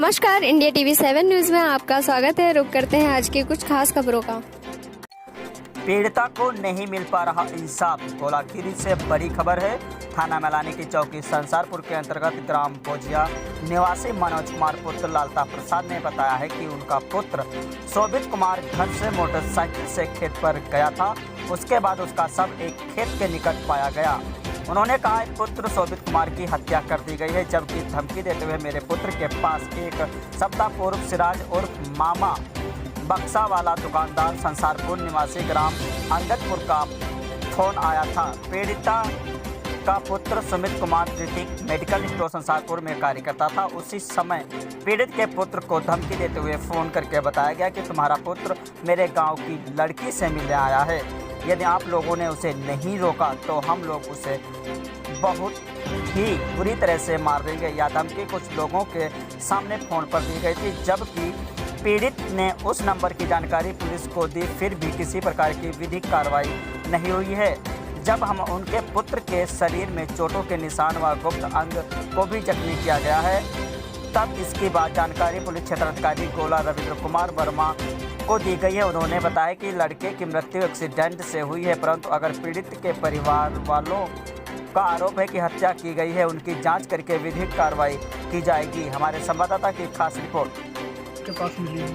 नमस्कार, India TV 7 news में आपका स्वागत है। रुक करते हैं आज की कुछ खास खबरों का। पीड़िता को नहीं मिल पा रहा इंसाफ, गोलाखीरी से बड़ी खबर है। थाना मैलानी की चौकी संसारपुर के अंतर्गत ग्राम बोजिया निवासी मनोज कुमार पुत्र लालता प्रसाद ने बताया है कि उनका पुत्र शोभित कुमार घर से मोटरसाइकिल से खेत पर गया था। उसके बाद उसका शव एक खेत के निकट पाया गया। उन्होंने कहा पुत्र शोभित कुमार की हत्या कर दी गई है, जबकि धमकी देते हुए मेरे पुत्र के पास एक सप्ताह पूर्व सिराज और मामा बक्सा वाला दुकानदार संसारपुर निवासी ग्राम अंगदपुर का फोन आया था। पीड़िता का पुत्र सुमित कुमार ऋतिक मेडिकल स्टोर संसारपुर में कार्य करता था। उसी समय पीड़ित के पुत्र को धमकी देते हुए फ़ोन करके बताया गया कि तुम्हारा पुत्र मेरे गांव की लड़की से मिलने आया है। यदि आप लोगों ने उसे नहीं रोका तो हम लोग उसे बहुत ही बुरी तरह से मार देंगे। यह धमकी कुछ लोगों के सामने फ़ोन पर दी गई थी, जबकि पीड़ित ने उस नंबर की जानकारी पुलिस को दी, फिर भी किसी प्रकार की विधिक कार्रवाई नहीं हुई है। जब हम उनके पुत्र के शरीर में चोटों के निशान व गुप्त अंग को भी जख्मी किया गया है, तब इसकी बात जानकारी पुलिस क्षेत्राधिकारी गोला रविंद्र कुमार वर्मा को दी गई है। उन्होंने बताया कि लड़के की मृत्यु एक्सीडेंट से हुई है, परंतु अगर पीड़ित के परिवार वालों का आरोप है कि हत्या की गई है, उनकी जांच करके विधिक कार्रवाई की जाएगी। हमारे संवाददाता की खास रिपोर्ट के पास मिली है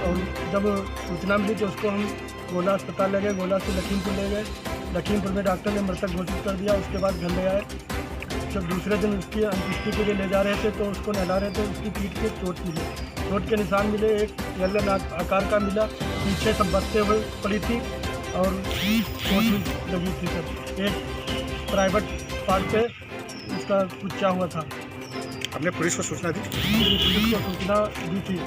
और जब सूचना मिली तो उसको हम गोला अस्पताल ले गए, गोला से लखीमपुर ले गए। लखीमपुर में डॉक्टर ने मृतक घोषित कर दिया। उसके बाद घर ले आए। जब दूसरे दिन उसकी अंत्येष्टि के लिए ले जा रहे थे तो उसको नहला रहे थे, उसकी पीठ पे चोट मिली, चोट के निशान मिले, एक येलो आकार का मिला, पीछे सब बसते हुए पड़ी थी और चोट भी लगी थी। सर एक प्राइवेट पार्ट पे उसका कुच्चा हुआ था। हमने पुलिस को सूचना दी? पुलिस को सूचना दी थी।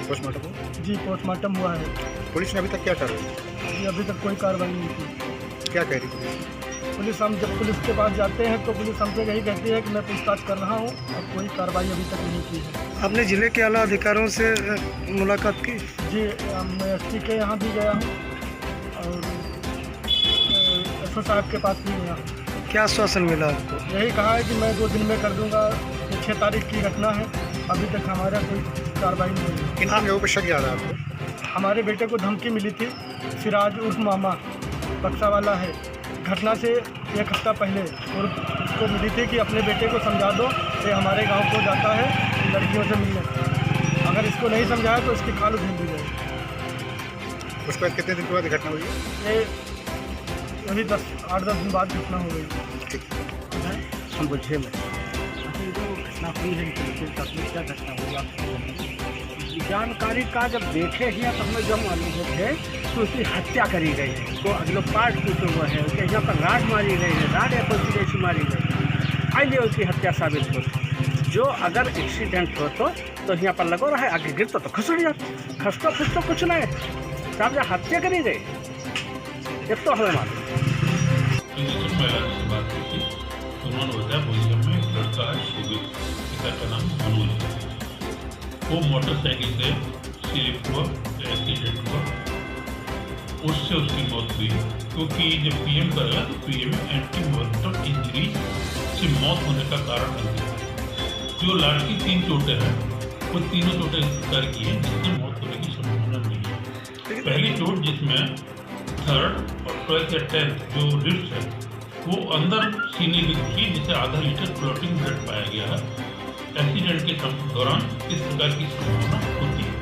पोस्टमार्टम? जी, पोस्टमार्टम हुआ है। पुलिस ने अभी तक क्या कार्रवाई? अभी तक कोई कार्रवाई नहीं की। क्या कह रही पुलिस? पुलिस हम जब पुलिस के पास जाते हैं तो पुलिस हमसे यही कहती है कि मैं पूछताछ कर रहा हूँ, और कोई कार्रवाई अभी तक नहीं की है। आपने जिले के आला अधिकारियों से मुलाकात की? जी, मैं एसपी के यहाँ भी गया हूँ और एसओ साहब के पास भी गया हूँ। क्या आश्वासन मिला आपको? यही कहा है कि मैं 2 दिन में कर दूँगा। 6 तारीख की घटना है, अभी तक हमारा कोई कार्रवाई नहीं हुई। किन लोगों पर शक याद है आपको? हमारे बेटे को धमकी मिली थी, सिराज उर्फ मामा बक्सा वाला है। घटना से 1 हफ्ता पहले और उसको मिली थी कि अपने बेटे को समझा दो, ये हमारे गांव को जाता है लड़कियों से मिलने। अगर इसको नहीं समझाया तो इसकी खाल उधेड़ दी जाएगी। उसके बाद कितने दिन के बाद घटना हुई? ये अभी 8-10 दिन बाद घटना हो गई। हम बुझे में जो घटना हुई है क्या घटना हुई जानकारी का जब देखे ही तो हमें जब मालूम होते तो उसकी हत्या करी गई है। तो अगले पार्ट टूटे हुए है, उसके यहाँ पर राड मारी गई है, राड या कोई ऐसी मारी गई है, आइए उसकी हत्या साबित हो। जो अगर एक्सीडेंट हो तो यहाँ पर लगो रहा है, आगे गिरता तो खसुड़ जाता, खसता फुसता कुछ नहीं है, साहब जब हत्या करी गई एक तो हमें मालूम। उन्होंने बताया बोलिया में एक लड़का है शोभित, पिता का नाम मनोज है। वो मोटरसाइकिल से स्लिप हुआ, एक्सीडेंट हुआ, उससे उसकी मौत हुई। क्योंकि जब पीएम करेगा तो पीएम में एंटी मॉर्टम इंजरी से मौत होने का कारण बन गया है। जो लड़की 3 चोटें हैं वो तीनों चोटें कर की है, जिससे मौत होने की संभावना नहीं है। पहली चोट जिसमें 3rd और 12th या 10th जो रिब्स है वो अंदर सीने की घुसी, जिसे आधा लीटर फ्लोटिंग ब्लड पाया गया है। एक्सीडेंट के दौरान इस प्रकार की संभावना होती है।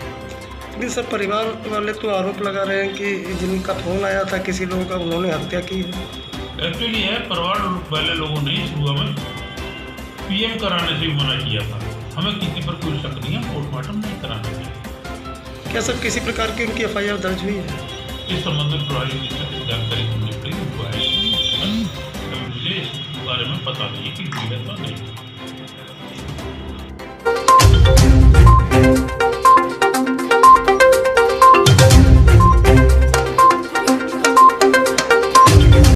लेकिन सर परिवार वाले तो आरोप लगा रहे हैं कि जिनका फोन आया था किसी लोगों का, उन्होंने हत्या की है। एक्चुअली है परिवार वाले लोगों ने शुरू में पीएम कराने से भी मना किया था। हमें किसी पर कोई शक नहीं है, पोस्टमार्टम नहीं कराना चाहिए। क्या सर किसी प्रकार की उनकी FIR दर्ज हुई है? इस संबंध में प्रभारी जानकारी सुननी पड़ेगी, मुझे इस बारे में पता नहीं है कि हुई है तो नहीं।